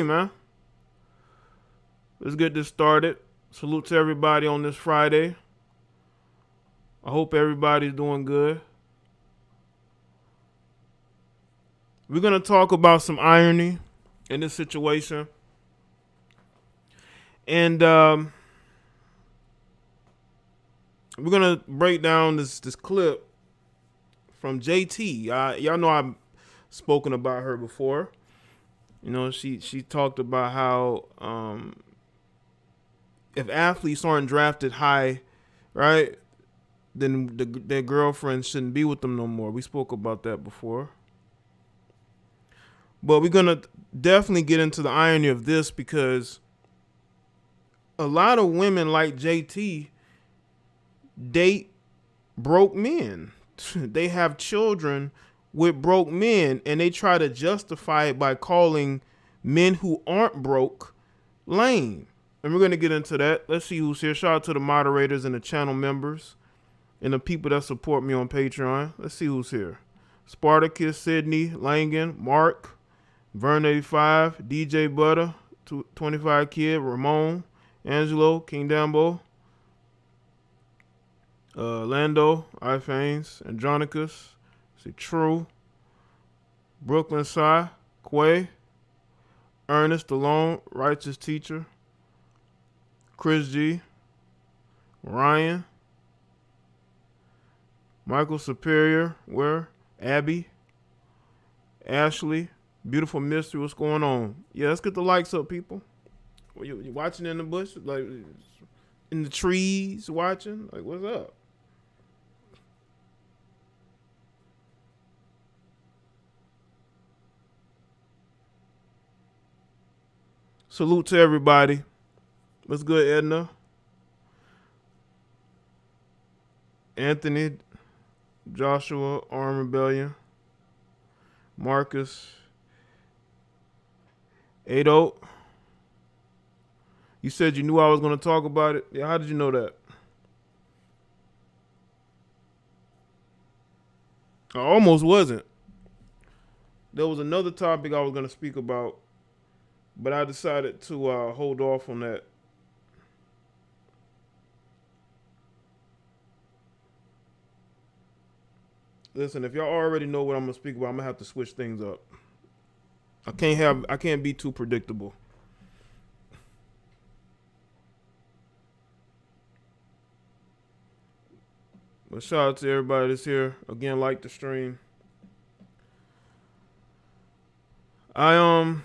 Hey, man, let's get this started. Salute to everybody on this Friday. I hope everybody's doing good. We're going to talk about some irony in this situation. And we're going to break down this clip from JT. Y'all know I've spoken about her before. You know, she talked about how if athletes aren't drafted high, right, then their girlfriends shouldn't be with them no more. We spoke about that before. But we're going to definitely get into the irony of this because a lot of women like JT date broke men. They have children with broke men, and they try to justify it by calling men who aren't broke lame. And we're going to get into that. Let's see who's here. Shout out to the moderators and the channel members and the people that support me on Patreon. Let's see who's here. Spartacus, Sydney, Langan, Mark, Vern 85, DJ Butter, 25 Kid, Ramon, Angelo, King Dambo, Lando, iFanes, Andronicus, see True, Brooklyn Sai, Quay, Ernest Alone, Righteous Teacher, Chris G, Ryan, Michael Superior, where? Abby, Ashley, Beautiful Mystery, what's going on? Yeah, let's get the likes up, people. You watching in the bush, like in the trees, watching? Like, what's up? Salute to everybody. What's good, Edna? Anthony, Joshua, Arm Rebellion, Marcus, Ado. You said you knew I was going to talk about it. Yeah, how did you know that? I almost wasn't. There was another topic I was going to speak about, but I decided to hold off on that. Listen, if y'all already know what I'm going to speak about, I'm going to have to switch things up. I can't be too predictable. But shout out to everybody that's here. Again, like the stream. I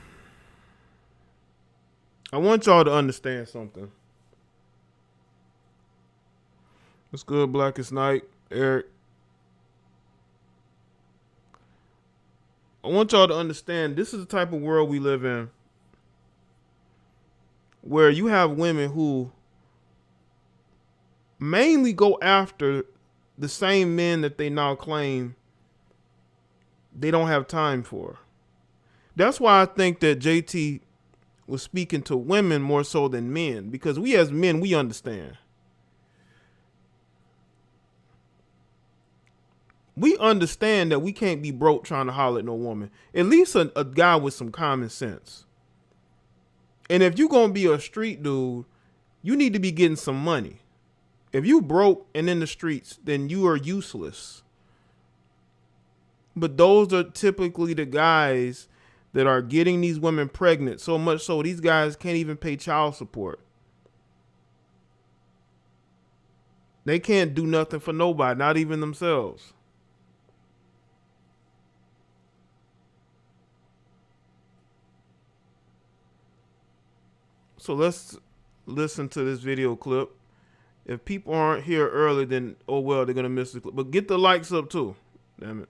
want y'all to understand something. What's good, Blackest Night, Eric? I want y'all to understand this is the type of world we live in where you have women who mainly go after the same men that they now claim they don't have time for. That's why I think that JT was speaking to women more so than men, because we as men, we understand. We understand that we can't be broke trying to holler at no woman. At least a guy with some common sense. And if you're going to be a street dude, you need to be getting some money. If you broke and in the streets, then you are useless. But those are typically the guys that are getting these women pregnant, so much so these guys can't even pay child support. They can't do nothing for nobody, not even themselves. So let's listen to this video clip. If people aren't here early, then oh well, they're gonna miss the clip. But get the likes up too. Damn it.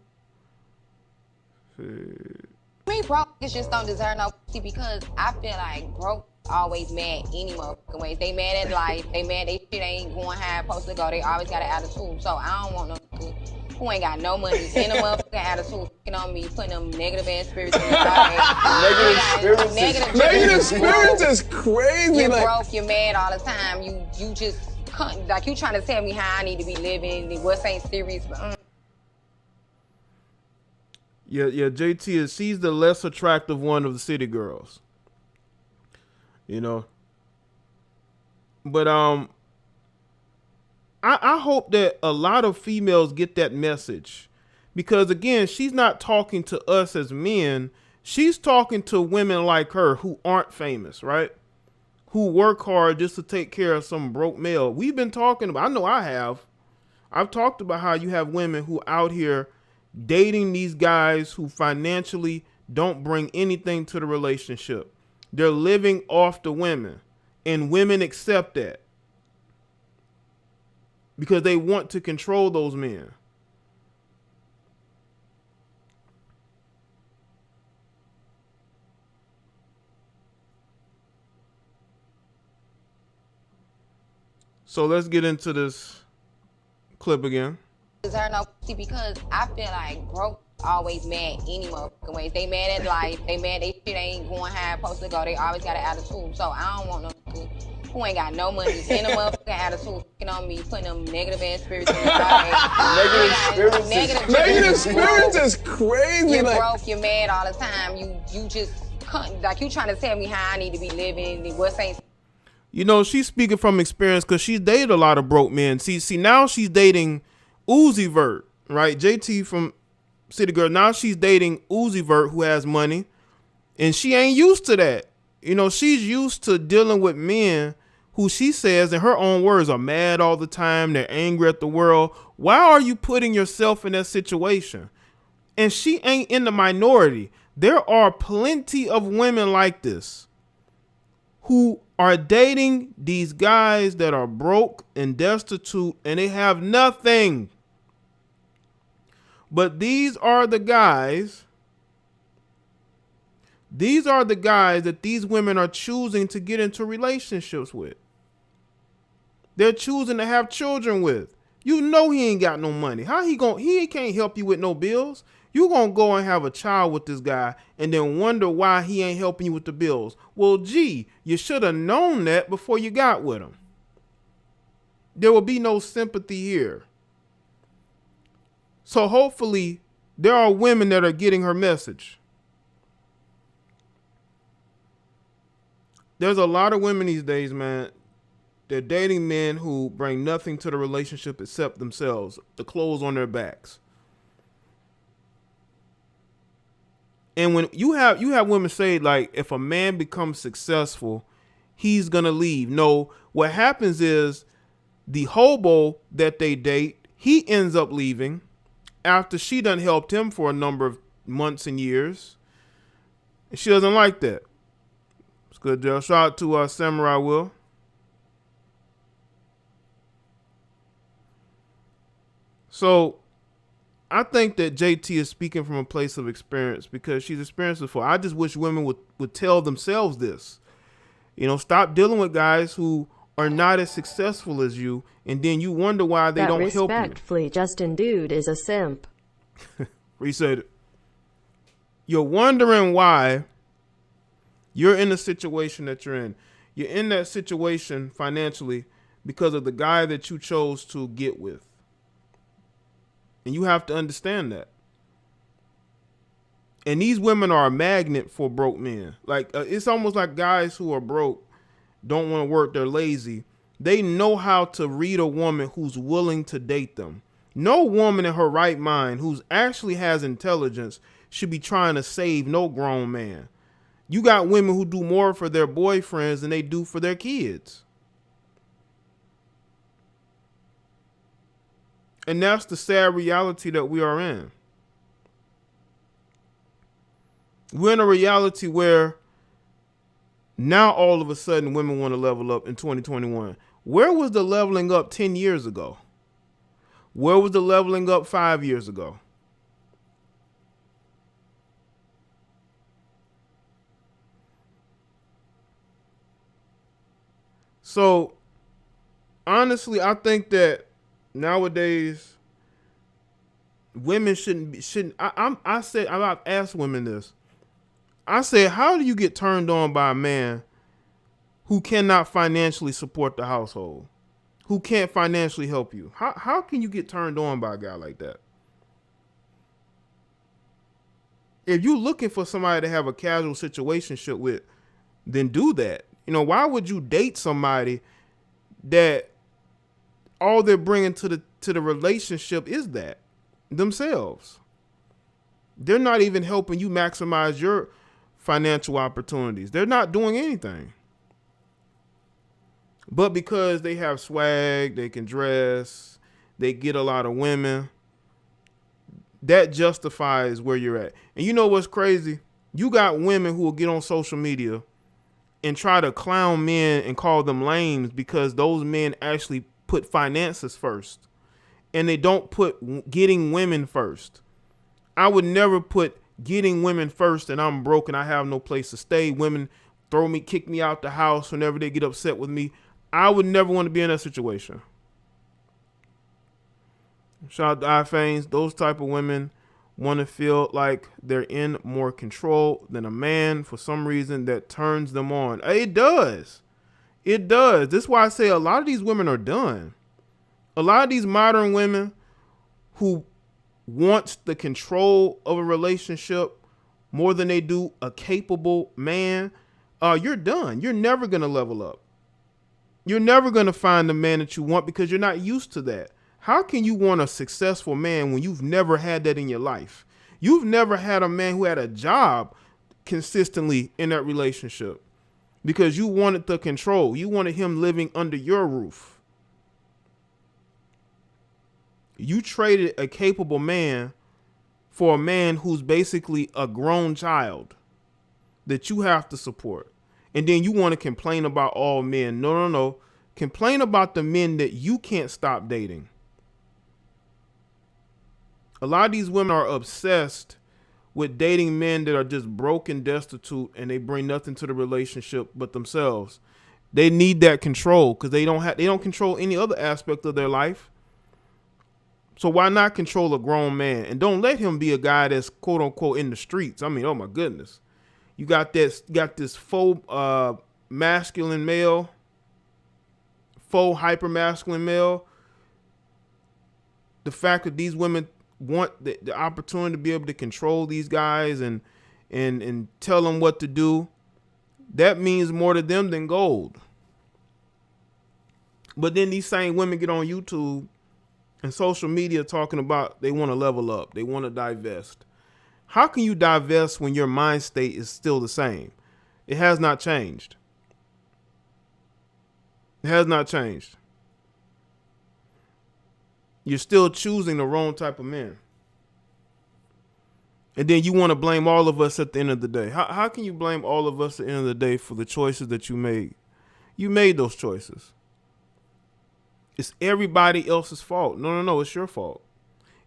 Me, broke niggas just don't deserve no pussy because I feel like broke always mad any motherfucking ways. They mad at life. They mad they shit ain't going how it's supposed to go. They always got an attitude. So I don't want no nigga who ain't got no money in a motherfucking attitude on me, putting them negative ass spirits in the Negative spirits is crazy. You're broke, you're mad all the time. You just like you trying to tell me how I need to be living. What's ain't serious, but Yeah, JT she's the less attractive one of the city girls. you know. But I hope that a lot of females get that message, because again, she's not talking to us as men. She's talking to women like her who aren't famous, right? Who work hard just to take care of some broke male. We've been talking about, I know I have. I've talked about how you have women who out here dating these guys who financially don't bring anything to the relationship. They're living off the women, and women accept that because they want to control those men. So let's get into this clip again. Deserve no pussy because I feel like broke always mad any motherfucking ways. They mad at life. They mad they shit ain't going how it's supposed to go. They always got an attitude. So I don't want no nigga who ain't got no money in a motherfucking attitude fucking on me, putting them negative ass spirits in your body. Negative spirits is crazy. You're like, broke, you're mad all the time. You just like you trying to tell me how I need to be living and what's ain't. You know, she's speaking from experience because she's dated a lot of broke men. See, now she's dating Uzi Vert, right? JT from City Girl. Now she's dating Uzi Vert, who has money, and she ain't used to that. You know, she's used to dealing with men who she says, in her own words, are mad all the time. They're angry at the world. Why are you putting yourself in that situation? And she ain't in the minority. There are plenty of women like this who are dating these guys that are broke and destitute and they have nothing. But these are the guys that these women are choosing to get into relationships with. They're choosing to have children with. You know he ain't got no money. He can't help you with no bills. You gonna go and have a child with this guy and then wonder why he ain't helping you with the bills. Well, gee, you should have known that before you got with him. There will be no sympathy here. So hopefully there are women that are getting her message. There's a lot of women these days, man. They're dating men who bring nothing to the relationship except themselves, the clothes on their backs. And when you have women say, like, if a man becomes successful, he's gonna leave. No, what happens is the hobo that they date, he ends up leaving after she done helped him for a number of months and years. And she doesn't like that. It's good, Joe. Shout out to Samurai Will. So I think that JT is speaking from a place of experience because she's experienced before. I just wish women would tell themselves this. You know, stop dealing with guys who are not as successful as you, and then you wonder why they don't help you. Respectfully, Justin Dude is a simp. Reset it. You're wondering why you're in the situation that you're in. You're in that situation financially because of the guy that you chose to get with. And you have to understand that. And these women are a magnet for broke men. Like, it's almost like guys who are broke don't want to work. They're lazy. They know how to read a woman who's willing to date them. No woman in her right mind who's actually has intelligence should be trying to save no grown man. You got women who do more for their boyfriends than they do for their kids. And that's the sad reality that we are in. We're in a reality where now all of a sudden women want to level up in 2021. Where was the leveling up 10 years ago? Where was the leveling up 5 years ago? So, honestly, I think that nowadays women shouldn't. I've asked women this. I said, how do you get turned on by a man who cannot financially support the household, who can't financially help you? How can you get turned on by a guy like that? If you're looking for somebody to have a casual situationship with, then do that. You know, why would you date somebody that all they're bringing to the relationship is that themselves? They're not even helping you maximize your financial opportunities. They're not doing anything. But because they have swag, they can dress, they get a lot of women, that justifies where you're at. And you know what's crazy? You got women who will get on social media and try to clown men and call them lames because those men actually put finances first. And they don't put getting women first. I would never put getting women first and I'm broke and I have no place to stay. Women kick me out the house whenever they get upset with me. I would never want to be in that situation. Shout out to iFames. Those type of women want to feel like they're in more control than a man for some reason that turns them on. It does. It does. This is why I say a lot of these women are done. A lot of these modern women who want the control of a relationship more than they do a capable man, you're done. You're never going to level up. You're never going to find the man that you want because you're not used to that. How can you want a successful man when you've never had that in your life? You've never had a man who had a job consistently in that relationship because you wanted the control. You wanted him living under your roof. You traded a capable man for a man who's basically a grown child that you have to support. And then you want to complain about all men. No. Complain about the men that you can't stop dating. A lot of these women are obsessed with dating men that are just broke and destitute and they bring nothing to the relationship but themselves. They need that control because they don't control any other aspect of their life. So why not control a grown man? And don't let him be a guy that's quote unquote in the streets. I mean, oh my goodness. You got this faux masculine male, faux hyper masculine male. The fact that these women want the opportunity to be able to control these guys and tell them what to do, that means more to them than gold. But then these same women get on YouTube and social media talking about they want to level up, they want to divest. How can you divest when your mind state is still the same? It has not changed. It has not changed. You're still choosing the wrong type of men. And then you want to blame all of us at the end of the day. How can you blame all of us at the end of the day for the choices that you made? You made those choices. It's everybody else's fault. No, it's your fault.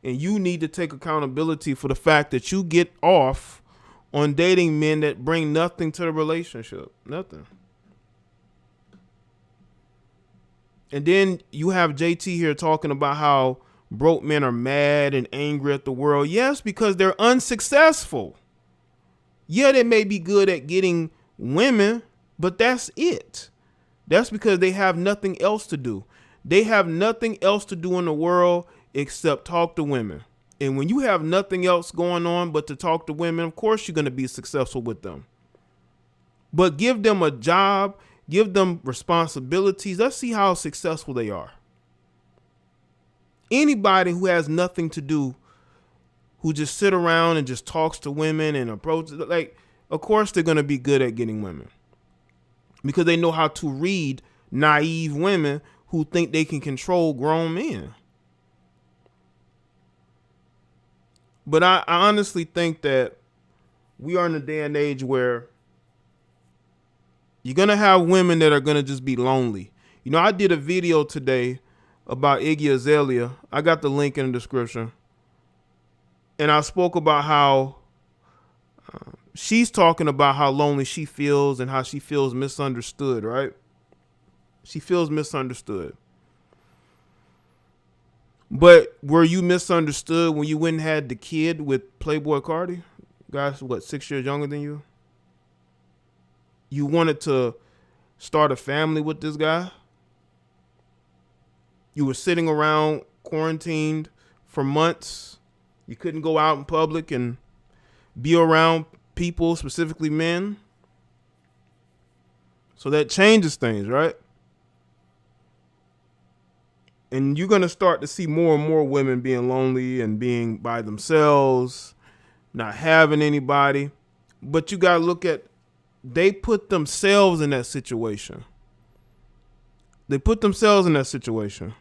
And you need to take accountability for the fact that you get off on dating men that bring nothing to the relationship. Nothing. And then you have JT here talking about how broke men are mad and angry at the world. Yes, because they're unsuccessful. Yeah, they may be good at getting women, but that's it. That's because they have nothing else to do. They have nothing else to do in the world except talk to women. And when you have nothing else going on but to talk to women, of course you're going to be successful with them. But give them a job, give them responsibilities. Let's see how successful they are. Anybody who has nothing to do, who just sit around and just talks to women and approaches, like, of course they're going to be good at getting women because they know how to read naive women who think they can control grown men. But I honestly think that we are in a day and age where you're going to have women that are going to just be lonely. You know, I did a video today about Iggy Azalea. I got the link in the description. And I spoke about how she's talking about how lonely she feels and how she feels misunderstood, right? She feels misunderstood. But were you misunderstood when you went and had the kid with Playboy Cardi? Guy's what, 6 years younger than you? You wanted to start a family with this guy? You were sitting around quarantined for months. You couldn't go out in public and be around people, specifically men. So that changes things, right? And you're going to start to see more and more women being lonely and being by themselves, not having anybody. But you got to look at, they put themselves in that situation. They put themselves in that situation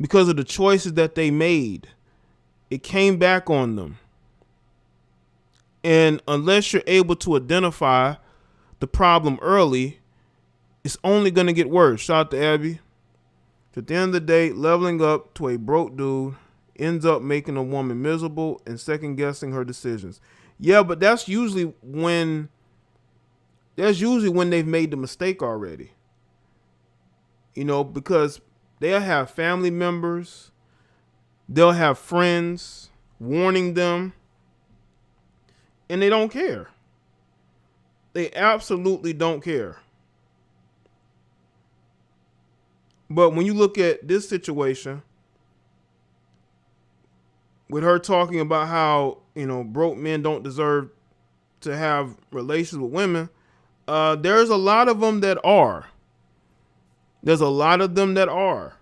because of the choices that they made. It came back on them. And unless you're able to identify the problem early, it's only going to get worse. Shout out to Abby. At the end of the day, leveling up to a broke dude ends up making a woman miserable and second guessing her decisions. Yeah, but that's usually when they've made the mistake already. You know, because they'll have family members, they'll have friends warning them, and they don't care. They absolutely don't care. But when you look at this situation, with her talking about how, you know, broke men don't deserve to have relations with women, there's a lot of them that are. There's a lot of them that are.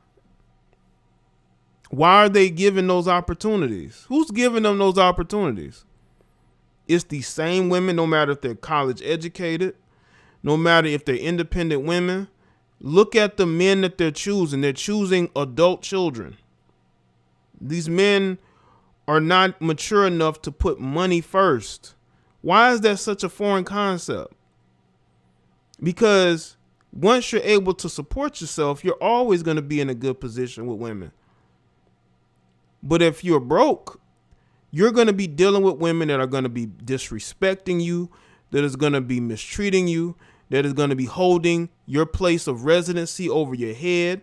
Why are they given those opportunities? Who's giving them those opportunities? It's the same women, no matter if they're college educated, no matter if they're independent women. Look at the men that they're choosing. They're choosing adult children. These men are not mature enough to put money first. Why is that such a foreign concept? Because once you're able to support yourself, you're always going to be in a good position with women. But if you're broke, you're going to be dealing with women that are going to be disrespecting you, that is going to be mistreating you, that is going to be holding your place of residency over your head.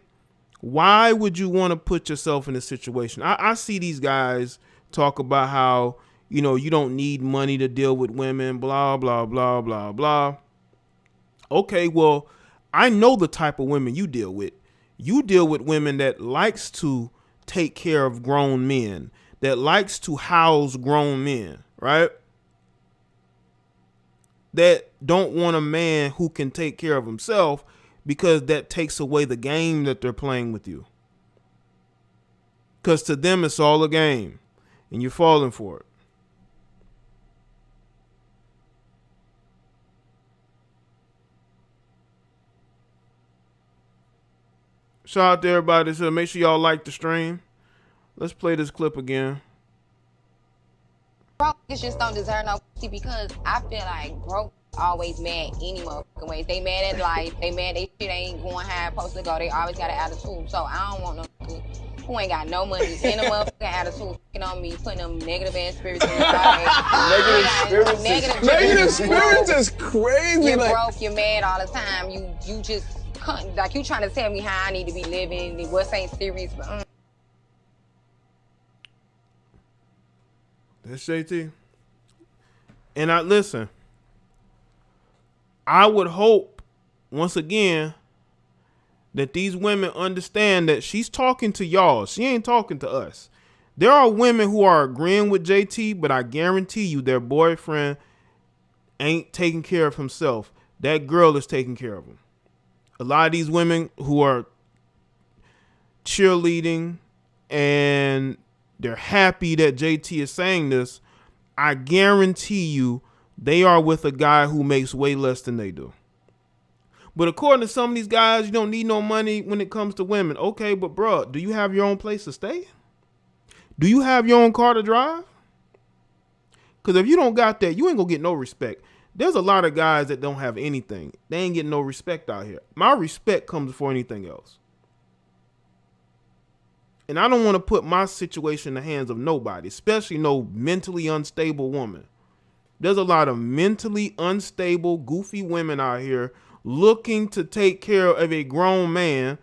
Why would you want to put yourself in a situation? I see these guys talk about how, you know, you don't need money to deal with women, blah, blah, blah, blah, blah. Okay, well, I know the type of women you deal with. You deal with women that likes to take care of grown men, that likes to house grown men, right? That don't want a man who can take care of himself, because that takes away the game that they're playing with you. Because to them, it's all a game and you're falling for it. Shout out to everybody. So make sure y'all like the stream. Let's play this clip again. Broke niggas just don't deserve no pussy because I feel like broke always mad any motherfucking ways. They mad at life. They mad they shit ain't going how it's supposed to go. They always got an attitude. So I don't want no nigga who ain't got no money in a motherfucking attitude fucking on me, putting them negative ass spirits in your body. Negative spirits is crazy. You're like, broke, you're mad all the time. You just like you trying to tell me how I need to be living. What's ain't serious, but That's JT. And listen, I would hope, once again, that these women understand that she's talking to y'all. She ain't talking to us. There are women who are agreeing with JT, but I guarantee you their boyfriend ain't taking care of himself. That girl is taking care of him. A lot of these women who are cheerleading and they're happy that JT is saying this, I guarantee you they are with a guy who makes way less than they do. But according to some of these guys, you don't need no money when it comes to women. Okay, but bro, do you have your own place to stay? Do you have your own car to drive? Because if you don't got that, you ain't gonna get no respect. There's a lot of guys that don't have anything. They ain't getting no respect out here. My respect comes before anything else. And I don't want to put my situation in the hands of nobody, especially no mentally unstable woman. There's a lot of mentally unstable, goofy women out here looking to take care of a grown man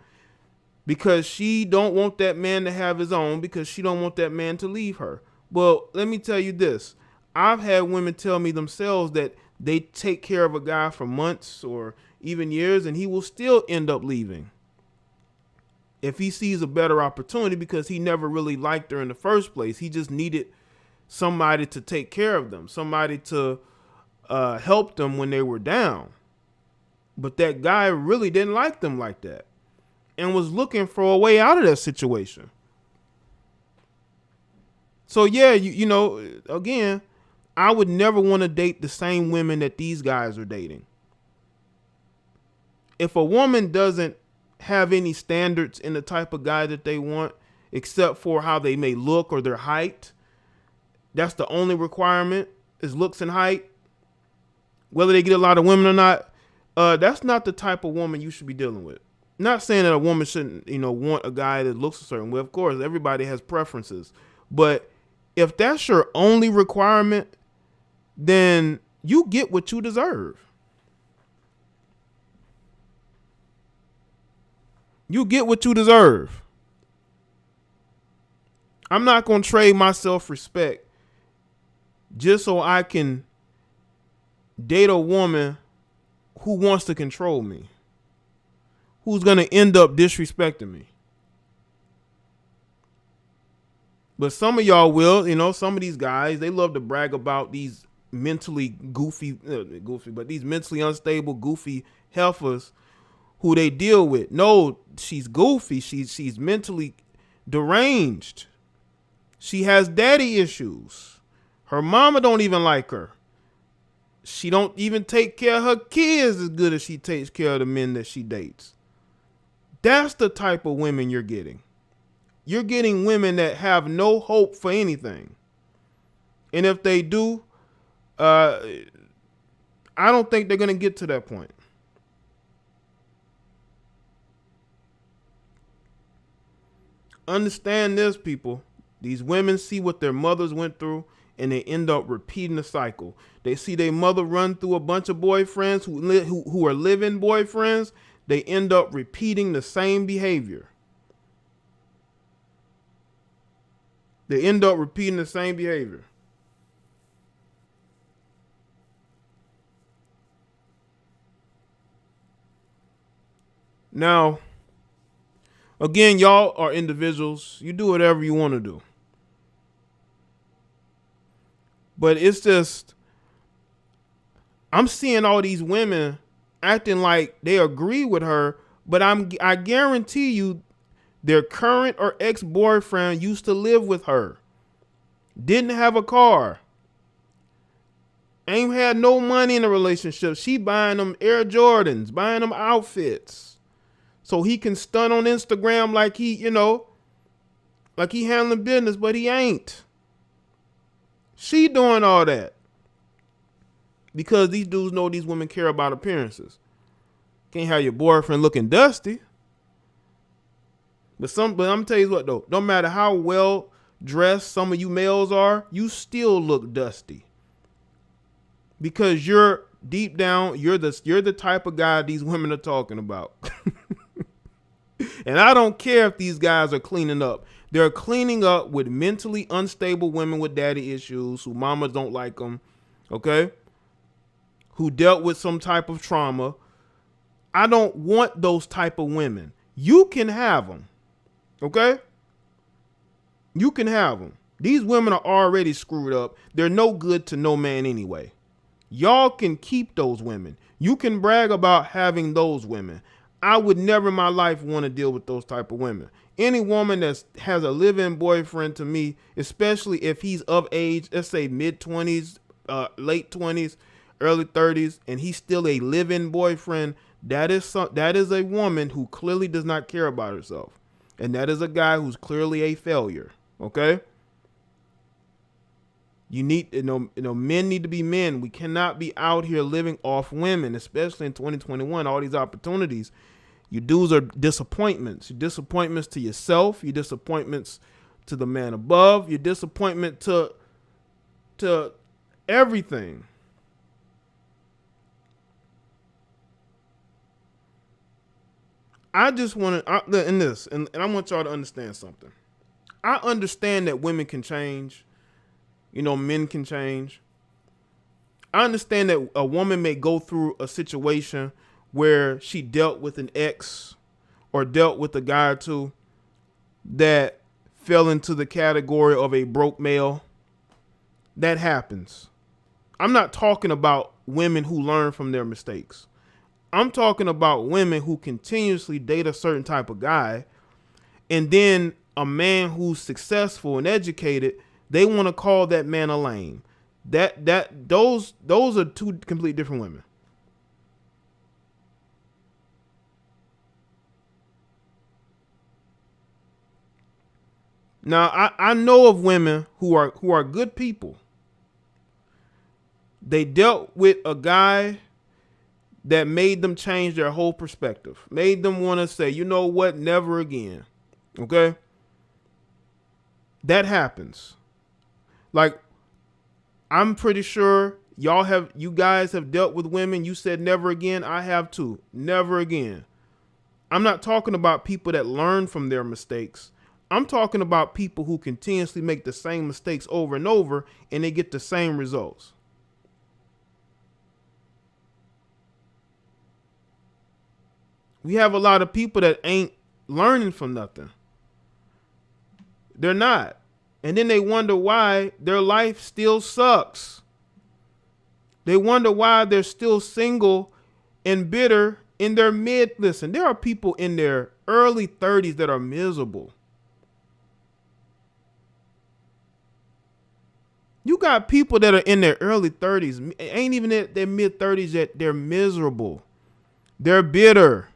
because she don't want that man to have his own, because she don't want that man to leave her. Well, let me tell you this. I've had women tell me themselves that they take care of a guy for months or even years and he will still end up leaving if he sees a better opportunity, because he never really liked her in the first place. He just needed somebody to take care of them, somebody to help them when they were down. But that guy really didn't like them like that and was looking for a way out of that situation. So yeah, you know, again, I would never want to date the same women that these guys are dating. If a woman doesn't have any standards in the type of guy that they want, except for how they may look or their height, that's the only requirement is looks and height, whether they get a lot of women or not, that's not the type of woman you should be dealing with. Not saying that a woman shouldn't, you know, want a guy that looks a certain way. Of course, everybody has preferences. But if that's your only requirement, then you get what you deserve. You get what you deserve. I'm not going to trade my self-respect just so I can date a woman who wants to control me, who's going to end up disrespecting me. But some of y'all will, you know, some of these guys, they love to brag about these mentally but these mentally unstable, goofy heifers who they deal with. No, she's goofy. She's mentally deranged. She has daddy issues. Her mama don't even like her. She don't even take care of her kids as good as she takes care of the men that she dates. That's the type of women you're getting. You're getting women that have no hope for anything. And if they do, I don't think they're going to get to that point. Understand this, people. These women see what their mothers went through and they end up repeating the cycle. They see their mother run through a bunch of boyfriends who are living boyfriends. They end up repeating the same behavior. They end up repeating the same behavior. Now, again, y'all are individuals. You do whatever you want to do. But it's just, I'm seeing all these women acting like they agree with her, but I guarantee you their current or ex-boyfriend used to live with her, didn't have a car, ain't had no money in the relationship. She buying them Air Jordans, buying them outfits so he can stunt on Instagram like he, you know, like he handling business, but he ain't. She doing all that because these dudes know these women care about appearances. Can't have your boyfriend looking dusty. But I'm gonna tell you what though, no matter how well dressed some of you males are, you still look dusty. Because you're deep down, you're the type of guy these women are talking about. And I don't care if these guys are cleaning up. They're cleaning up with mentally unstable women with daddy issues, who mamas don't like them, okay? Who dealt with some type of trauma. I don't want those type of women. You can have them, okay? You can have them. These women are already screwed up. They're no good to no man anyway. Y'all can keep those women. You can brag about having those women. I would never in my life want to deal with those type of women. Any woman that has a live-in boyfriend, to me, especially if he's of age, let's say mid-20s, late 20s, early 30s, and he's still a live-in boyfriend, that is a woman who clearly does not care about herself. And that is a guy who's clearly a failure, okay? Men need to be men. We cannot be out here living off women, especially in 2021, all these opportunities. You dudes are disappointments. You're disappointments to yourself. You're disappointments to the man above. You're disappointment to everything. I just want to, and I want y'all to understand something. I understand that women can change. Men can change. I understand that a woman may go through a situation where she dealt with an ex or dealt with a guy or two that fell into the category of a broke male. That happens. I'm not talking about women who learn from their mistakes. I'm talking about women who continuously date a certain type of guy, and then a man who's successful and educated, they want to call that man a lame. Those are two completely different women. Now, I know of women who are good people. They dealt with a guy that made them change their whole perspective, made them want to say, you know what, never again. Okay? That happens. Like, I'm pretty sure you guys have dealt with women. You said never again. I have too. Never again. I'm not talking about people that learn from their mistakes. I'm talking about people who continuously make the same mistakes over and over, and they get the same results. We have a lot of people that ain't learning from nothing. They're not. And then they wonder why their life still sucks. They wonder why they're still single and bitter in their mid. Listen, there are people in their early 30s that are miserable. You got people that are in their early 30s, ain't even in their mid 30s yet. They're miserable. They're bitter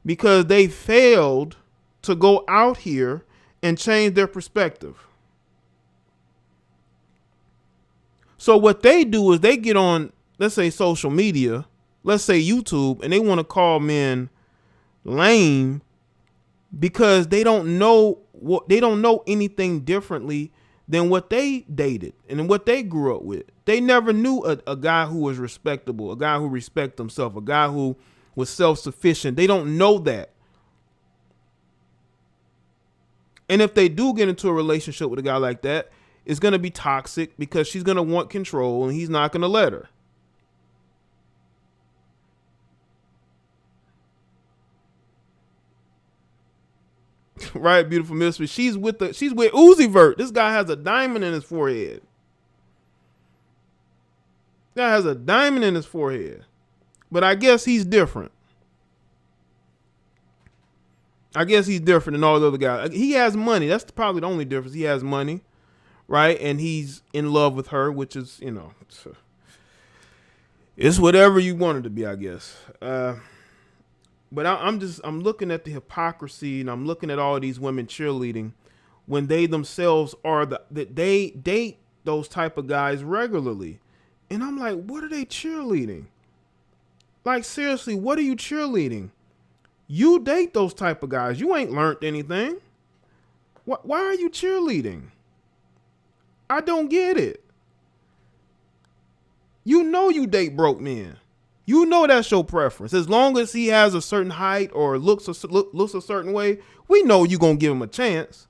because they failed to go out here and change their perspective. So what they do is they get on, let's say, social media, let's say YouTube, and they want to call men lame because they don't know anything differently than what they dated and what they grew up with. They never knew a guy who was respectable, a guy who respected himself, a guy who was self-sufficient. They don't know that. And if they do get into a relationship with a guy like that, it's going to be toxic because she's going to want control and he's not going to let her. Right, beautiful mistress. She's with Uzi Vert. This guy has a diamond in his forehead. Guy has a diamond in his forehead. But I guess he's different. I guess he's different than all the other guys. He has money. That's probably the only difference. He has money, right? And he's in love with her, which is, it's whatever you want it to be, I guess. But I'm looking at the hypocrisy, and I'm looking at all these women cheerleading when they themselves are they date those type of guys regularly. And I'm like, what are they cheerleading? Like, seriously, what are you cheerleading? You date those type of guys. You ain't learned anything. Why are you cheerleading? I don't get it. You know you date broke men. You know that's your preference. As long as he has a certain height or looks a certain way, we know you're going to give him a chance.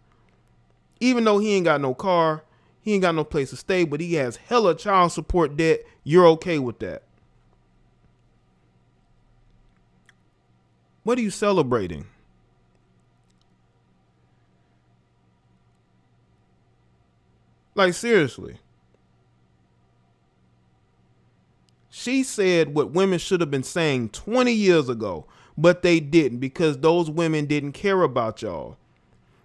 Even though he ain't got no car, he ain't got no place to stay, but he has hella child support debt, you're okay with that. What are you celebrating? Like, seriously. She said what women should have been saying 20 years ago, but they didn't because those women didn't care about y'all.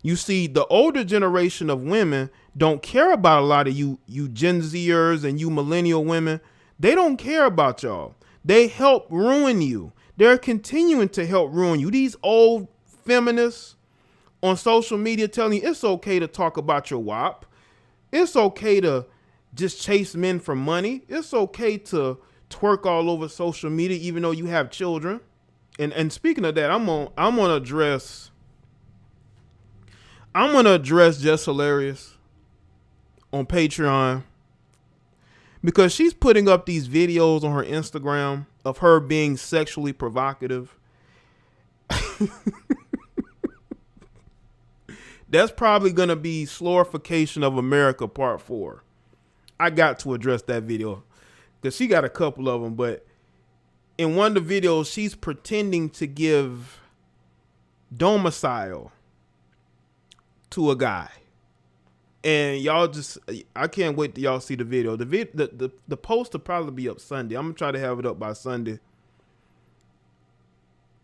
You see, the older generation of women don't care about a lot of you Gen Zers and you millennial women. They don't care about y'all. They help ruin you. They're continuing to help ruin you. These old feminists on social media telling you it's okay to talk about your WAP. It's okay to just chase men for money. It's okay to twerk all over social media, even though you have children. And speaking of that, I'm gonna address Just Hilarious on Patreon because she's putting up these videos on her Instagram of her being sexually provocative. That's probably gonna be Slorification of America Part 4. I got to address that video because she got a couple of them, but in one of the videos, she's pretending to give domicile to a guy. And y'all just, I can't wait till y'all see the video. The post will probably be up Sunday. I'm gonna try to have it up by Sunday.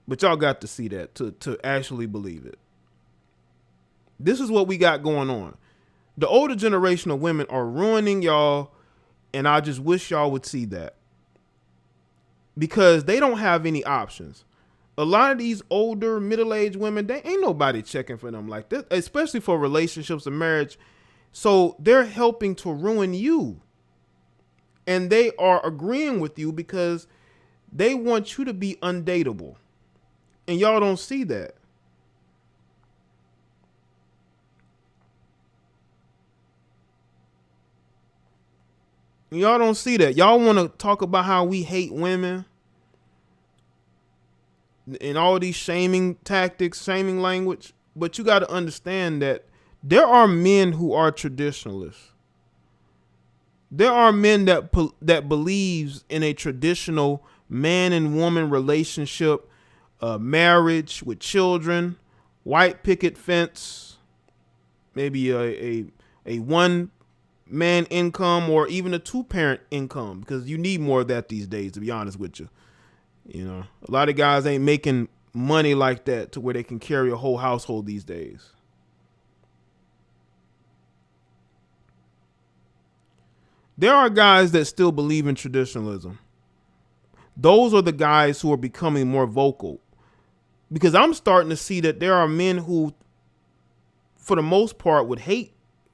But y'all got to see that to actually believe it. This is what we got going on. The older generation of women are ruining y'all, and I just wish y'all would see that. Because they don't have any options. A lot of these older, middle-aged women, they ain't nobody checking for them like this, especially for relationships and marriage. So they're helping to ruin you. And they are agreeing with you because they want you to be undateable. And y'all don't see that. Y'all don't see that. Y'all want to talk about how we hate women and all these shaming tactics, shaming language. But you got to understand that there are men who are traditionalists. There are men that believes in a traditional man and woman relationship, marriage with children, white picket fence, maybe a one man income or even a 2-parent income, because you need more of that these days, to be honest with you. You know, a lot of guys ain't making money like that to where they can carry a whole household these days. There are guys that still believe in traditionalism. Those are the guys who are becoming more vocal, because I'm starting to see that there are men who, for the most part, would hate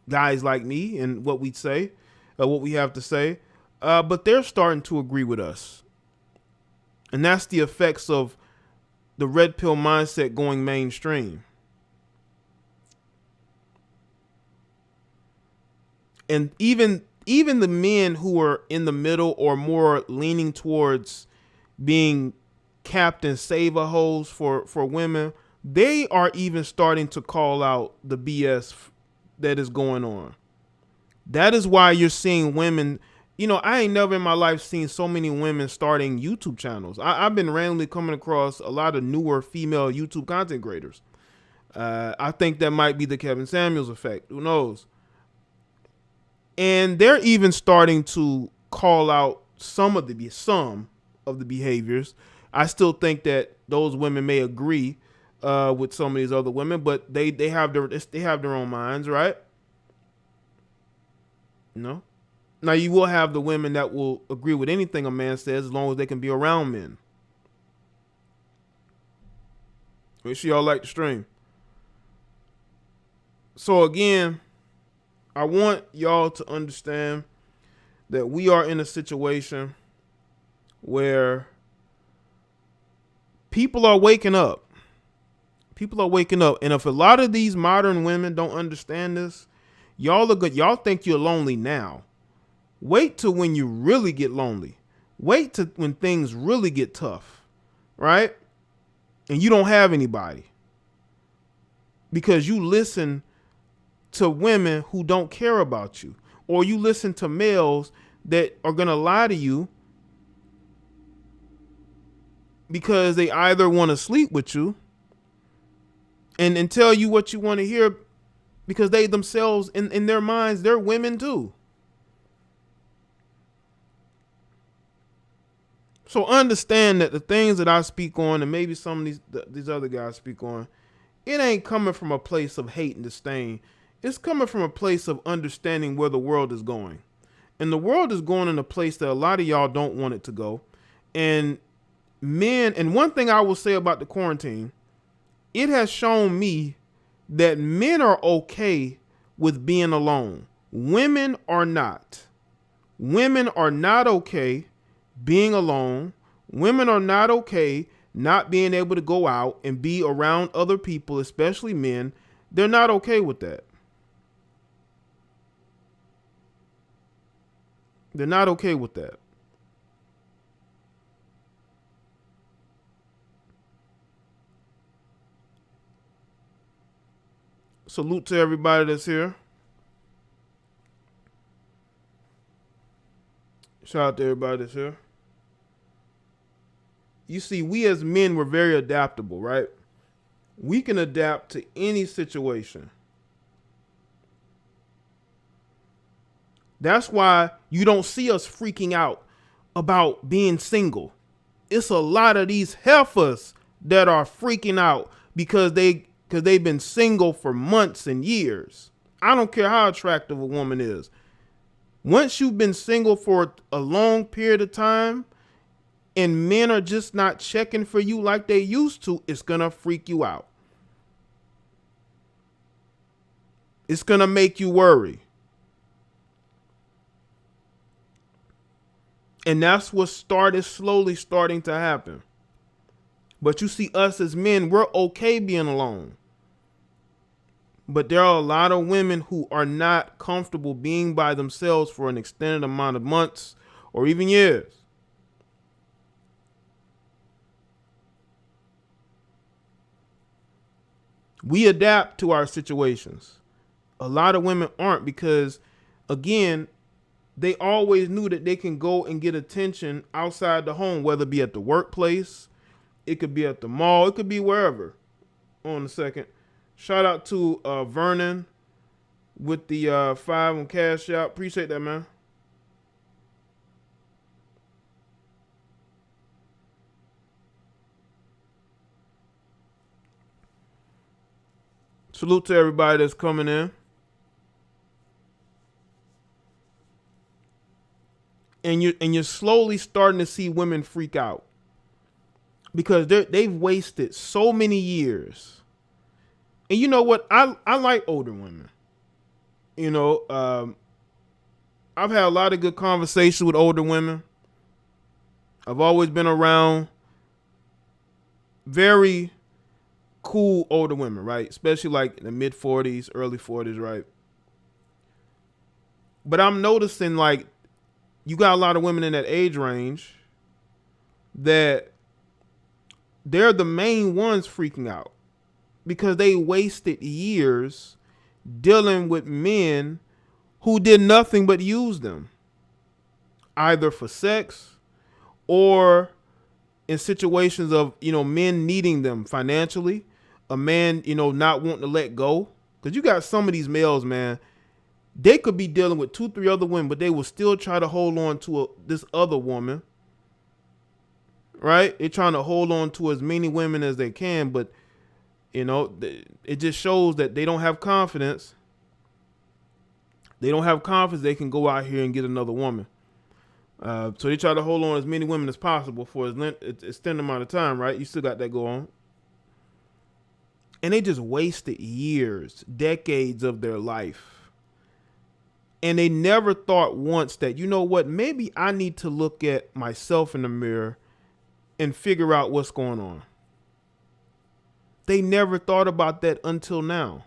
guys like me and what we say, what we have to say, but they're starting to agree with us. And that's the effects of the red pill mindset going mainstream. And even the men who are in the middle or more leaning towards being Captain Save-A-Hoes for women, they are even starting to call out the BS that is going on. That is why you're seeing women. You know, I ain't never in my life seen so many women starting YouTube channels. I've been randomly coming across a lot of newer female YouTube content creators. I think that might be the Kevin Samuels effect. Who knows? And they're even starting to call out some of the behaviors. I still think that those women may agree with some of these other women, but they have their own minds, right? No. Now you will have the women that will agree with anything a man says as long as they can be around men. Make sure y'all like the stream. So again, I want y'all to understand that we are in a situation where people are waking up. People are waking up. And if a lot of these modern women don't understand this, y'all are good. Y'all think you're lonely now. Wait till when you really get lonely. Wait till when things really get tough, right? And you don't have anybody. Because you listen to women who don't care about you. Or you listen to males that are going to lie to you because they either want to sleep with you and tell you what you want to hear, because they themselves, in their minds, they're women too. So understand that the things that I speak on, and maybe some of these other guys speak on, it ain't coming from a place of hate and disdain. It's coming from a place of understanding where the world is going. And the world is going in a place that a lot of y'all don't want it to go. And men, and one thing I will say about the quarantine, it has shown me that men are okay with being alone. Women are not. Women are not okay being alone. Women are not okay not being able to go out and be around other people, especially men. They're not okay with that. They're not okay with that. Salute to everybody that's here. Shout out to everybody that's here. You see, we as men, we're very adaptable, right? We can adapt to any situation. That's why you don't see us freaking out about being single. It's a lot of these heifers that are freaking out because they've been single for months and years. I don't care how attractive a woman is. Once you've been single for a long period of time and men are just not checking for you like they used to, it's going to freak you out. It's going to make you worry. And that's what slowly starting to happen. But you see, us as men, we're okay being alone. But there are a lot of women who are not comfortable being by themselves for an extended amount of months or even years. We adapt to our situations. A lot of women aren't because, again, they always knew that they can go and get attention outside the home, whether it be at the workplace, it could be at the mall, it could be wherever. On a second. Shout out to Vernon with the 5 on Cash App. Appreciate that, man. Salute to everybody that's coming in. And you're slowly starting to see women freak out because they've wasted so many years. And you know what? I like older women. You know, I've had a lot of good conversations with older women. I've always been around very cool older women, right? Especially like in the mid 40s, early 40s, right? But I'm noticing like you got a lot of women in that age range that they're the main ones freaking out because they wasted years dealing with men who did nothing but use them, either for sex or in situations of, you know, men needing them financially, a man, you know, not wanting to let go. Because you got some of these males, man, they could be dealing with 2-3 other women, but they will still try to hold on to this other woman, right? They're trying to hold on to as many women as they can, but, you know, it just shows that they don't have confidence. They don't have confidence they can go out here and get another woman. So they try to hold on as many women as possible for an extended amount of time, right? You still got that go on. And they just wasted years, decades of their life. And they never thought once that, you know what, maybe I need to look at myself in the mirror and figure out what's going on. They never thought about that until now.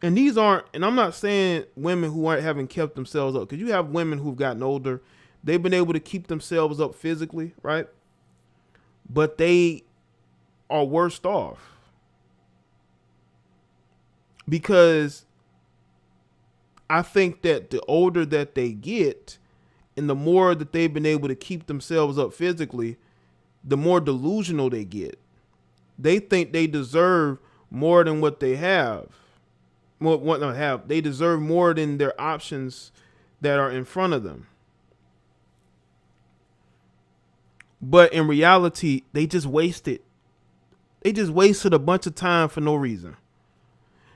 And these aren't, and I'm not saying women who haven't kept themselves up, because you have women who've gotten older, they've been able to keep themselves up physically, right? But they are worse off. Because I think that the older that they get and the more that they've been able to keep themselves up physically, the more delusional they get. They think they deserve more than what they have. They deserve more than their options that are in front of them. But in reality, they just wasted a bunch of time for no reason.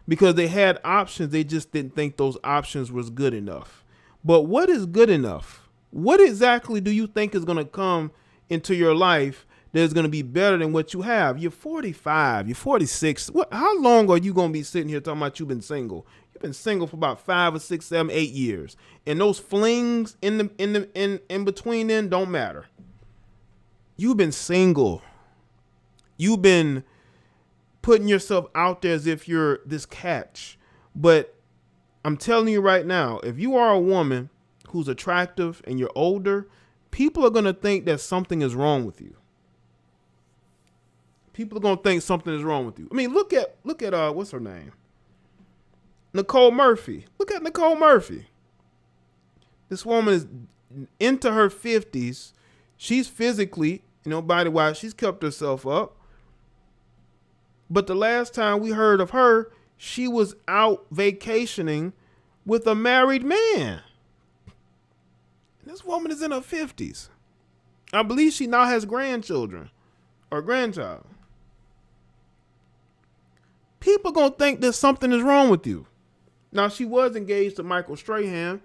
Because they had options, they just didn't think those options was good enough. But what is good enough? What exactly do you think is going to come into your life that is going to be better than what you have? You're 45, you're 46. How long are you going to be sitting here talking about you've been single? You've been single for about 5 or 6, 7, 8 years. And those flings in between then don't matter. You've been single. You've been putting yourself out there as if you're this catch. But I'm telling you right now, if you are a woman who's attractive and you're older, people are going to think that something is wrong with you. People are going to think something is wrong with you. I mean, look at what's her name? Nicole Murphy. Look at Nicole Murphy. This woman is into her 50s. She's physically, body-wise, she's kept herself up. But the last time we heard of her, she was out vacationing with a married man. This woman is in her 50s. I believe she now has grandchildren or grandchild. People gonna think that something is wrong with you. Now, she was engaged to Michael Strahan,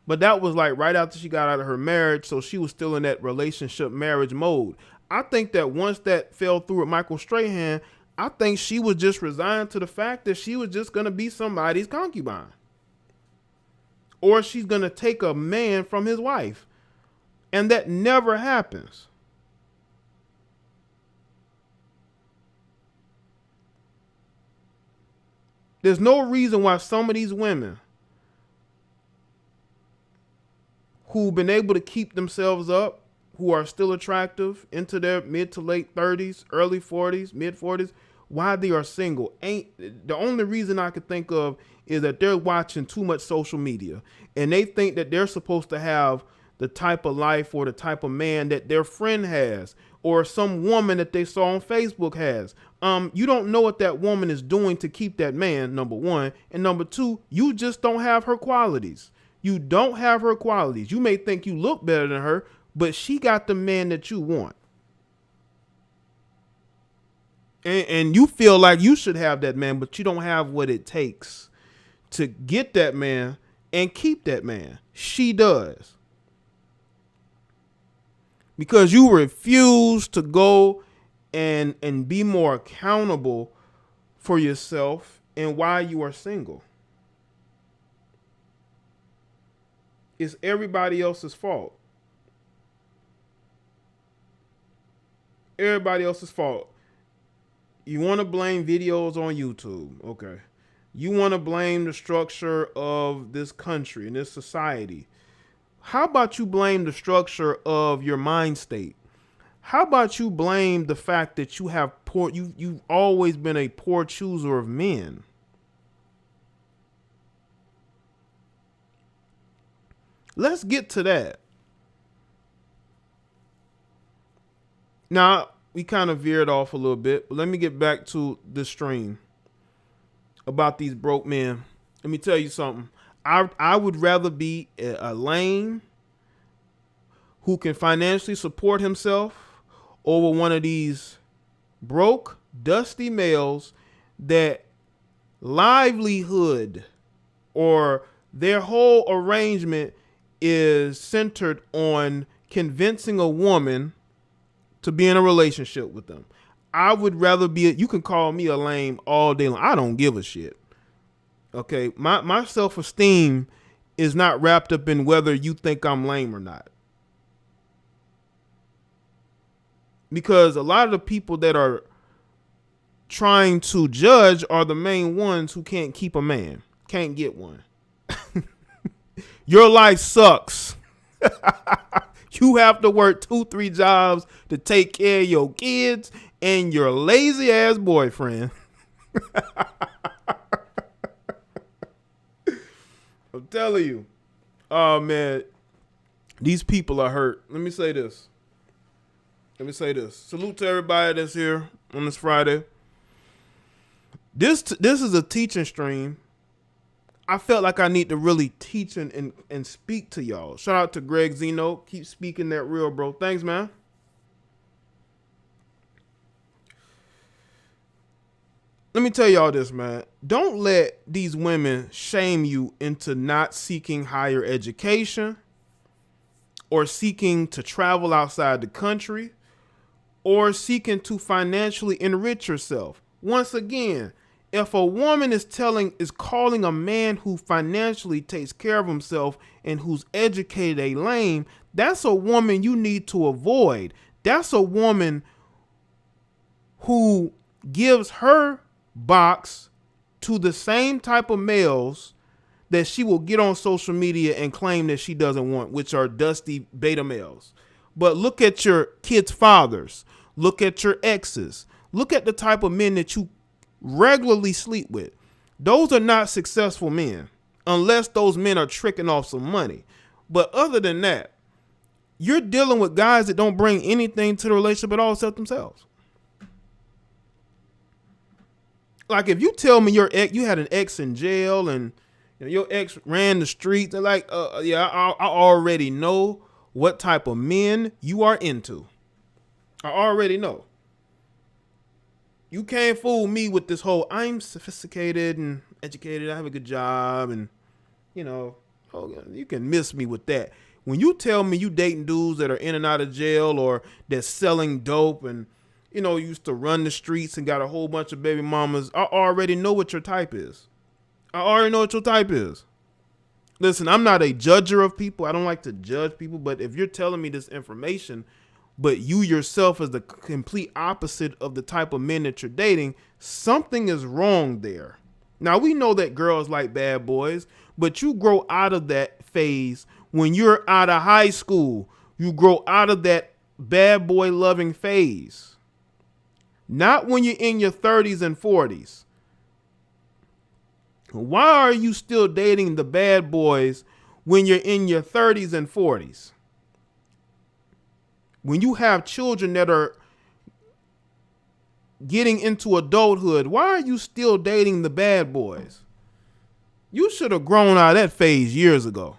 but that was like right after she got out of her marriage, so she was still in that relationship marriage mode. I think that once that fell through with Michael Strahan, I think she was just resigned to the fact that she was just gonna be somebody's concubine. Or she's gonna take a man from his wife. And that never happens. There's no reason why some of these women who've been able to keep themselves up, who are still attractive into their mid to late 30s, early 40s, mid 40s, why they are single. Ain't the only reason I could think of is that they're watching too much social media and they think that they're supposed to have the type of life or the type of man that their friend has or some woman that they saw on Facebook has. You don't know what that woman is doing to keep that man, number one. And number two, you just don't have her qualities. You don't have her qualities. You may think you look better than her, but she got the man that you want. And you feel like you should have that man, but you don't have what it takes to get that man and keep that man. She does. Because you refuse to go and be more accountable for yourself and why you are single. It's everybody else's fault. Everybody else's fault. You want to blame videos on YouTube. Okay. You want to blame the structure of this country and this society. How about you blame the structure of your mind state? How about you blame the fact that you have you've always been a poor chooser of men? Let's get to that. Now, we kind of veered off a little bit, but let me get back to the stream about these broke men. Let me tell you something. I would rather be a lame who can financially support himself over one of these broke, dusty males that livelihood or their whole arrangement is centered on convincing a woman to be in a relationship with them. I would rather be, you can call me a lame all day long. I don't give a shit. Okay, my self-esteem is not wrapped up in whether you think I'm lame or not. Because a lot of the people that are trying to judge are the main ones who can't keep a man, can't get one. Your life sucks. You have to work 2-3 jobs to take care of your kids and your lazy ass boyfriend. I'm telling you. Oh, man. These people are hurt. Let me say this. Salute to everybody that's here on this Friday. This is a teaching stream. I felt like I need to really teach and speak to y'all. Shout out to Greg Zeno. Keep speaking that real, bro. Thanks, man. Let me tell y'all this, man. Don't let these women shame you into not seeking higher education or seeking to travel outside the country or seeking to financially enrich yourself. Once again, if a woman is calling a man who financially takes care of himself and who's educated a lame, that's a woman you need to avoid. That's a woman who gives her box to the same type of males that she will get on social media and claim that she doesn't want, which are dusty beta males. But look at your kids' fathers. Look at your exes. Look at the type of men that you regularly sleep with. Those are not successful men unless those men are tricking off some money. But other than that, you're dealing with guys that don't bring anything to the relationship at all except themselves. Like if you tell me you had an ex in jail and Your ex ran the streets and like, yeah, I already know what type of men you are into. I already know. You can't fool me with this whole I'm sophisticated and educated. I have a good job and, you can miss me with that. When you tell me you dating dudes that are in and out of jail or that's selling dope and, used to run the streets and got a whole bunch of baby mamas, I already know what your type is. I already know what your type is. Listen, I'm not a judger of people. I don't like to judge people. But if you're telling me this information, but you yourself is the complete opposite of the type of men that you're dating, something is wrong there. Now, we know that girls like bad boys, but you grow out of that phase when you're out of high school. You grow out of that bad boy loving phase. Not when you're in your 30s and 40s. Why are you still dating the bad boys when you're in your 30s and 40s? When you have children that are getting into adulthood, why are you still dating the bad boys? You should have grown out of that phase years ago.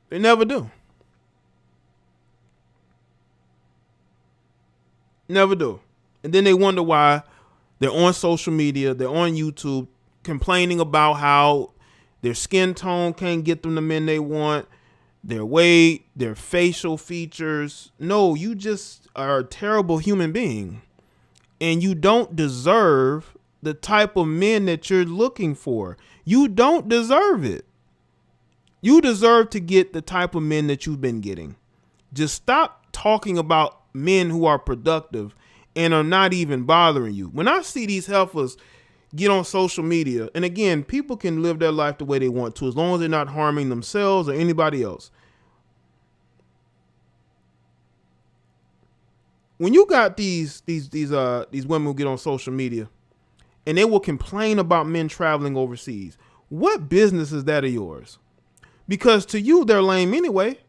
They never do. Never do. And then they wonder why they're on social media, they're on YouTube, complaining about how their skin tone can't get them the men they want, their weight, their facial features. No, you just are a terrible human being. And you don't deserve the type of men that you're looking for. You don't deserve it. You deserve to get the type of men that you've been getting. Just stop talking about men who are productive and are not even bothering you. When I see these heifers get on social media, and again, people can live their life the way they want to, as long as they're not harming themselves or anybody else. When you got these women who get on social media and they will complain about men traveling overseas, what business is that of yours? Because to you, they're lame anyway.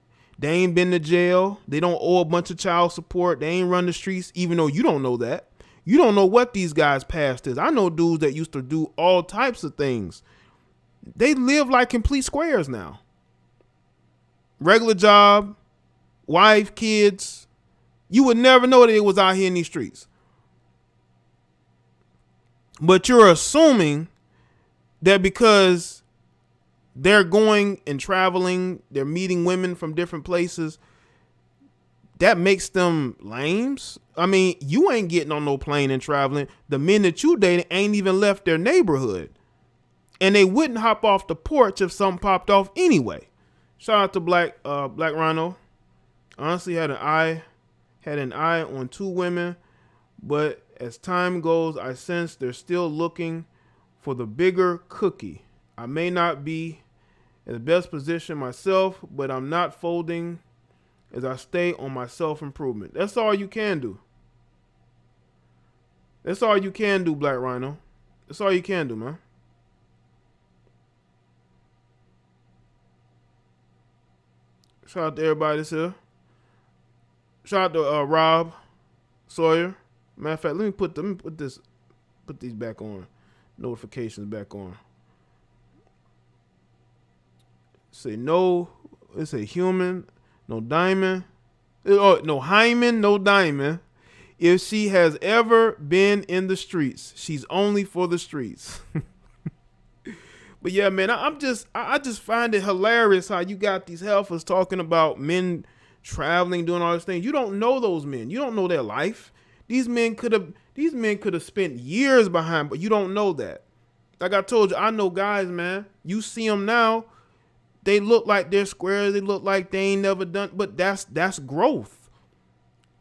They ain't been to jail. They don't owe a bunch of child support. They ain't run the streets, even though you don't know that. You don't know what these guys' past is. I know dudes that used to do all types of things. They live like complete squares now. Regular job, wife, kids. You would never know that it was out here in these streets. But you're assuming that because they're going and traveling, they're meeting women from different places, that makes them lames. I mean, you ain't getting on no plane and traveling. The men that you dating ain't even left their neighborhood. And they wouldn't hop off the porch if something popped off anyway. Shout out to Black Rhino. Honestly, had an eye on two women, but as time goes, I sense they're still looking for the bigger cookie. I may not be in the best position myself, but I'm not folding as I stay on my self-improvement. That's all you can do. That's all you can do, Black Rhino. That's all you can do, man. Shout out to everybody that's here. Shout out to Rob Sawyer. Matter of fact, let me put these back on. Notifications back on. Say no. It's a human. No diamond. Oh, no hymen, no diamond. If she has ever been in the streets, she's only for the streets. But yeah, man, I just find it hilarious how you got these heifers talking about men traveling, doing all these things. You don't know those men. You don't know their life. These men could have spent years behind, but you don't know that. Like I told you, I know guys, man. You see them now, they look like they're squares. They look like they ain't never done, but that's growth.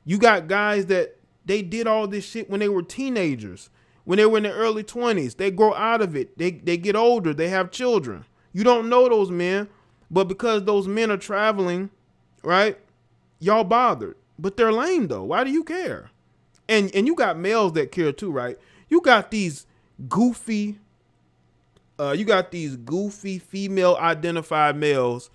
You got guys that they did all this shit when they were teenagers, when they were in their early 20s. They grow out of it. They get older. They have children. You don't know those men, but because those men are traveling, right? Y'all bothered, but they're lame though. Why do you care? And you got males that care too, right? You got these goofy female identified males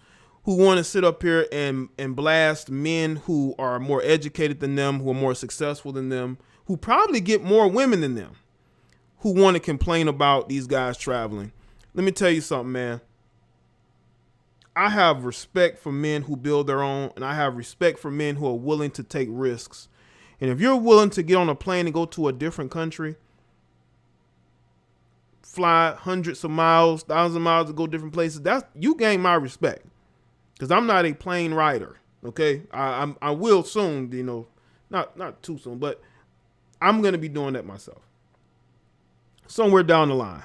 who want to sit up here and blast men who are more educated than them, who are more successful than them, who probably get more women than them, who want to complain about these guys traveling. Let me tell you something, man. I have respect for men who build their own, and I have respect for men who are willing to take risks. And if you're willing to get on a plane and go to a different country, fly hundreds of miles, thousands of miles to go different places, you gain my respect. Because I'm not a plane rider, okay? I will soon, not too soon, but I'm going to be doing that myself. Somewhere down the line.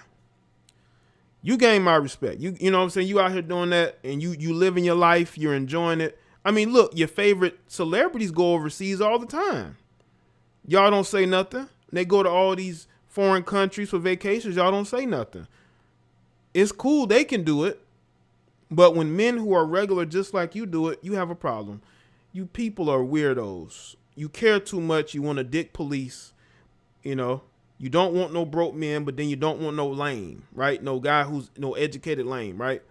You gain my respect. You know what I'm saying? You out here doing that and you living your life. You're enjoying it. I mean, look, your favorite celebrities go overseas all the time. Y'all don't say nothing. They go to all these foreign countries for vacations. Y'all don't say nothing. It's cool. They can do it. But when men who are regular just like you do it, you have a problem. You people are weirdos. You care too much. You want a dick police, You don't want no broke men, but then you don't want no lame, right? No guy who's no educated lame, right?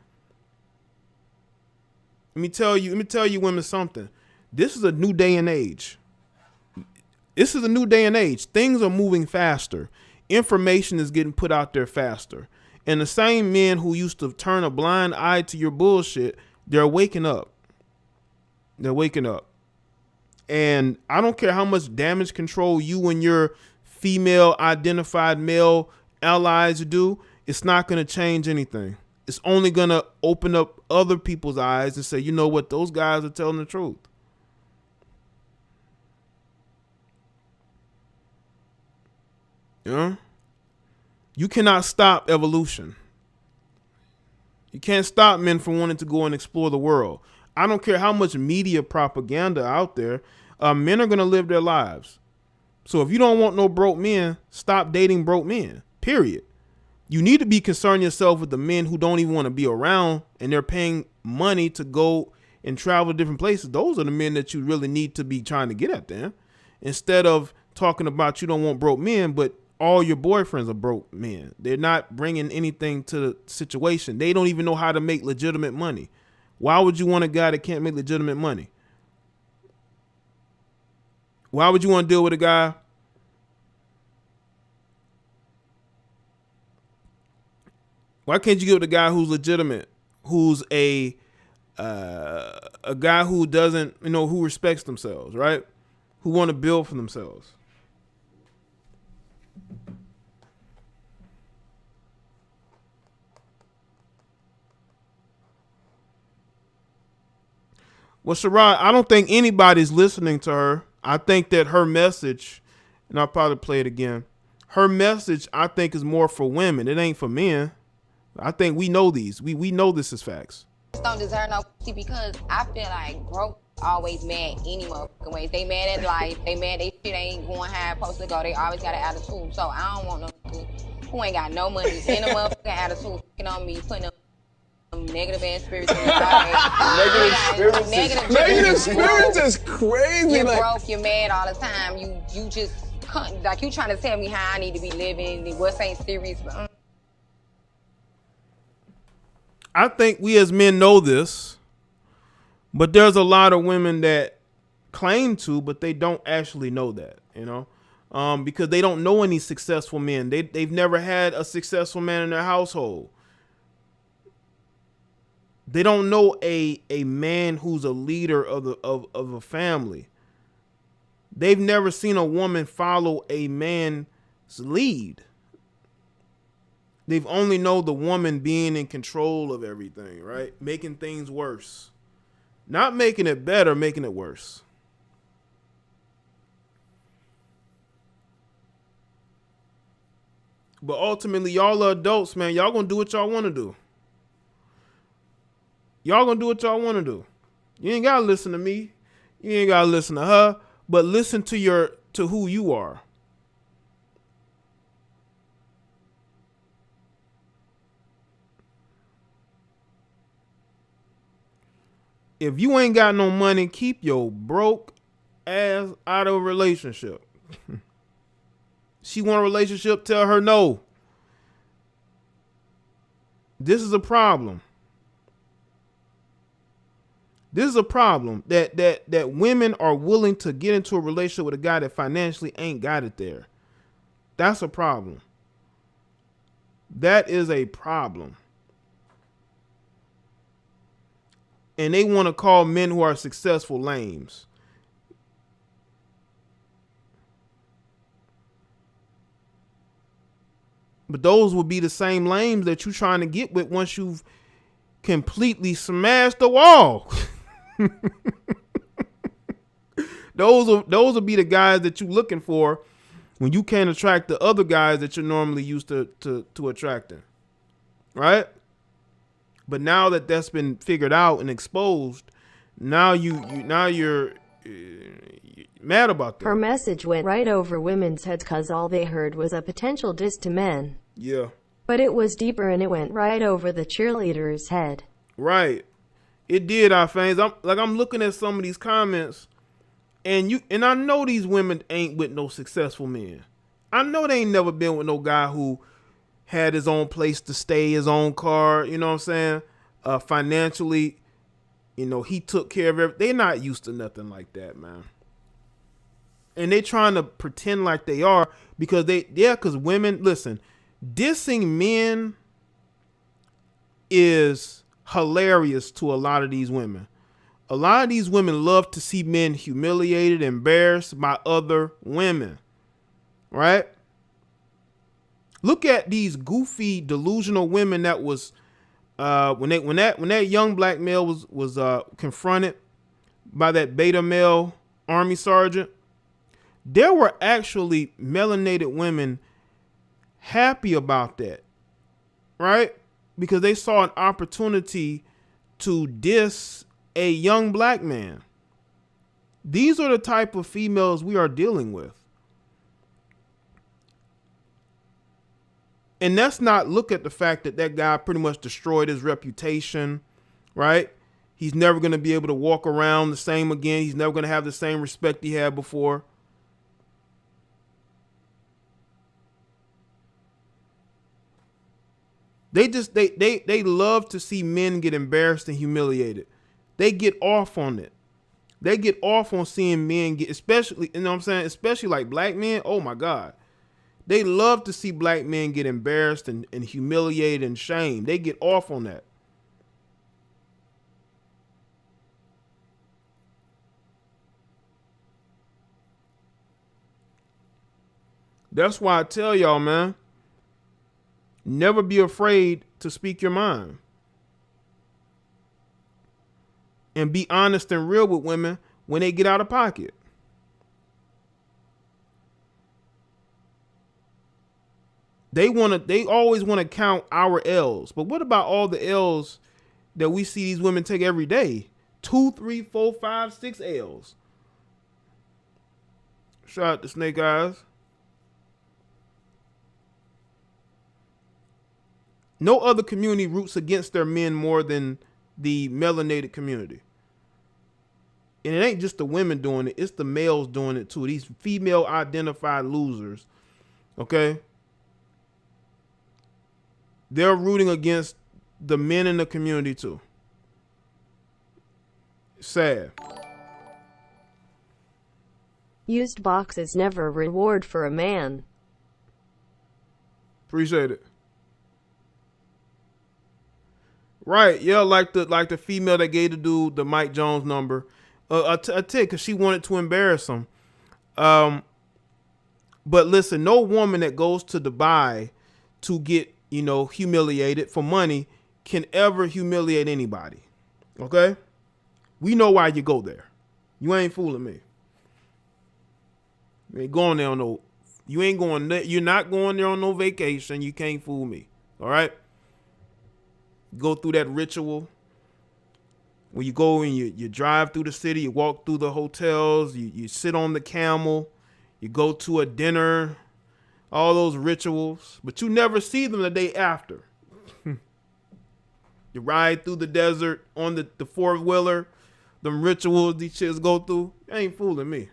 Let me tell you women something. This is a new day and age. This is a new day and age. Things are moving faster. Information is getting put out there faster. And the same men who used to turn a blind eye to your bullshit, they're waking up. They're waking up. And I don't care how much damage control you and your female identified male allies do, it's not going to change anything. It's only going to open up other people's eyes and say, you know what, those guys are telling the truth. You cannot stop evolution. You can't stop men from wanting to go and explore the world. I don't care how much media propaganda out there, men are going to live their lives. So if you don't want no broke men, stop dating broke men, period. You need to be concerned yourself with the men who don't even want to be around and they're paying money to go and travel to different places. Those are the men that you really need to be trying to get at them. Instead of talking about you don't want broke men, but all your boyfriends are broke men. They're not bringing anything to the situation. They don't even know how to make legitimate money. Why would you want a guy that can't make legitimate money? Why would you want to deal with a guy? Why can't you get with a guy who's legitimate, who's a guy who doesn't, who respects themselves, right? Who want to build for themselves? Well, Sherrod, I don't think anybody's listening to her. I think that her message, and I'll probably play it again. Her message, I think, is more for women. It ain't for men. I think we know these. We know this is facts. Don't deserve no pussy because I feel like broke always mad any motherfucking ways. They mad at life. They mad they shit ain't going how it's supposed to go. They always got an attitude. So I don't want no nigga who ain't got no money in a motherfucking attitude fucking on me, putting them negative ass spirits in the body. Negative spirits is crazy. You're broke, you're mad all the time. You just like you trying to tell me how I need to be living. What's ain't serious. I think we as men know this, but there's a lot of women that claim to, but they don't actually know that, because they don't know any successful men. They've never had a successful man in their household. They don't know a man who's a leader of a family. They've never seen a woman follow a man's lead. They've only know the woman being in control of everything, right? Making things worse. Not making it better, making it worse. But ultimately, y'all are adults, man. Y'all gonna do what y'all want to do. Y'all gonna do what y'all want to do. You ain't gotta listen to me. You ain't gotta listen to her. But listen to who you are. If you ain't got no money, keep your broke ass out of a relationship. She want a relationship, tell her no. This is a problem. This is a problem that women are willing to get into a relationship with a guy that financially ain't got it there. That's a problem. That is a problem. And they want to call men who are successful lames. But those will be the same lames that you're trying to get with once you've completely smashed the wall. Those will be the guys that you're looking for when you can't attract the other guys that you're normally used to attracting. Right? But now that that's been figured out and exposed, now you're mad about that. Her message went right over women's heads because all they heard was a potential diss to men. Yeah. But it was deeper and it went right over the cheerleader's head. Right. It did, our fans. I'm looking at some of these comments, and I know these women ain't with no successful men. I know they ain't never been with no guy who had his own place to stay, his own car, you know what I'm saying? Financially, he took care of everything. They're not used to nothing like that, man. And they trying to pretend like they are because women, listen, dissing men is hilarious to a lot of these women. A lot of these women love to see men humiliated, embarrassed by other women. Right? Look at these goofy, delusional women that was when that young black male was confronted by that beta male army sergeant. There were actually melanated women happy about that, right? Because they saw an opportunity to diss a young black man. These are the type of females we are dealing with. And let's not look at the fact that guy pretty much destroyed his reputation, right? He's never going to be able to walk around the same again. He's never going to have the same respect he had before. They love to see men get embarrassed and humiliated. They get off on it. They get off on seeing men get, especially, you know what I'm saying? Especially like black men. Oh my God. They love to see black men get embarrassed and humiliated and shamed. They get off on that. That's why I tell y'all, man, never be afraid to speak your mind. And be honest and real with women when they get out of pocket. They always want to count our L's. But what about all the L's that we see these women take every day? 2, 3, 4, 5, 6 L's. Shout out to Snake Eyes. No other community roots against their men more than the melanated community. And it ain't just the women doing it, it's the males doing it too. These female identified losers. Okay? They're rooting against the men in the community too. Sad. Used box is never a reward for a man. Appreciate it. Right, yeah, like the female that gave the dude the Mike Jones number a tick because she wanted to embarrass him. But listen, no woman that goes to Dubai to get, humiliated for money can ever humiliate anybody. Okay? We know why you go there. You ain't fooling me. You ain't going there on no. You're not going there on no vacation. You can't fool me. All right? Go through that ritual. When you go and you drive through the city, you walk through the hotels, you sit on the camel, you go to a dinner, all those rituals, but you never see them the day after. You ride through the desert on the four-wheeler, them rituals these chicks go through, ain't fooling me.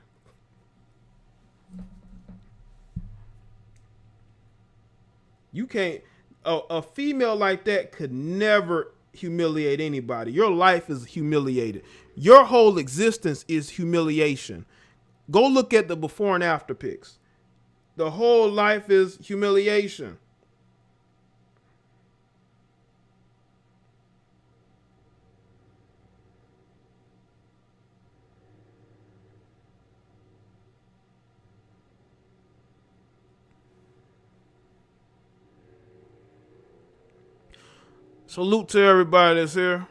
You can't, a female like that could never humiliate anybody. Your life is humiliated. Your whole existence is humiliation. Go look at the before and after pics. The whole life is humiliation. Salute to everybody that's here.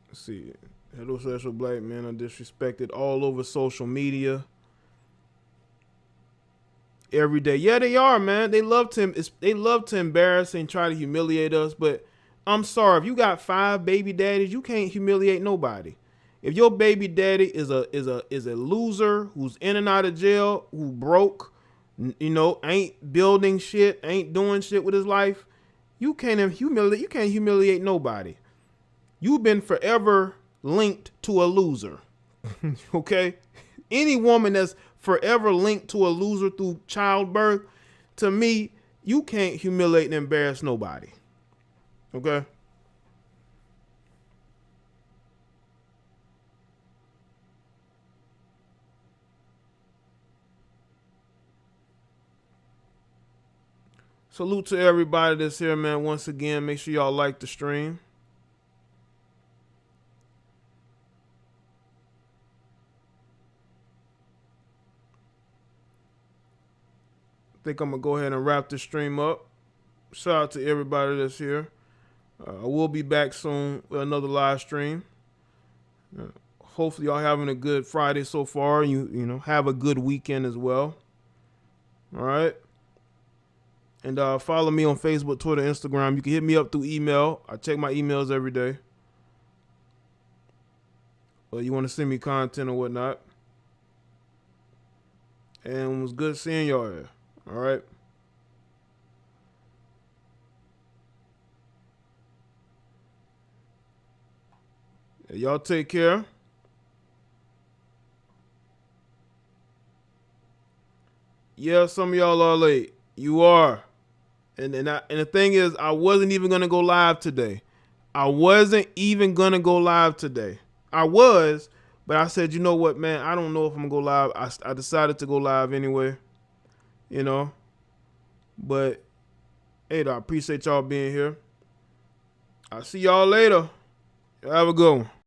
Let's see. Heterosexual black men are disrespected all over social media. Every day. Yeah, they are, man. They love to embarrass and try to humiliate us, but I'm sorry, if you got 5 baby daddies, you can't humiliate nobody. If your baby daddy is a loser who's in and out of jail, who broke, ain't building shit, ain't doing shit with his life, you can't humiliate nobody. You've been forever linked to a loser. Okay? Any woman that's forever linked to a loser through childbirth, to me, you can't humiliate and embarrass nobody. Okay? Salute to everybody that's here, man. Once again, make sure y'all like the stream. I think I'm going to go ahead and wrap this stream up. Shout out to everybody that's here. I will be back soon with another live stream. Hopefully y'all having a good Friday so far. You know, have a good weekend as well. All right. And follow me on Facebook, Twitter, Instagram. You can hit me up through email. I check my emails every day. Or you want to send me content or whatnot. And it was good seeing y'all here. All right. Y'all take care. Yeah, some of y'all are late. You are. And the thing is, I wasn't even going to go live today. I was, but I said, you know what, man? I don't know if I'm going to go live. I decided to go live anyway. You know. But, hey, I appreciate y'all being here. I'll see y'all later. Have a good one.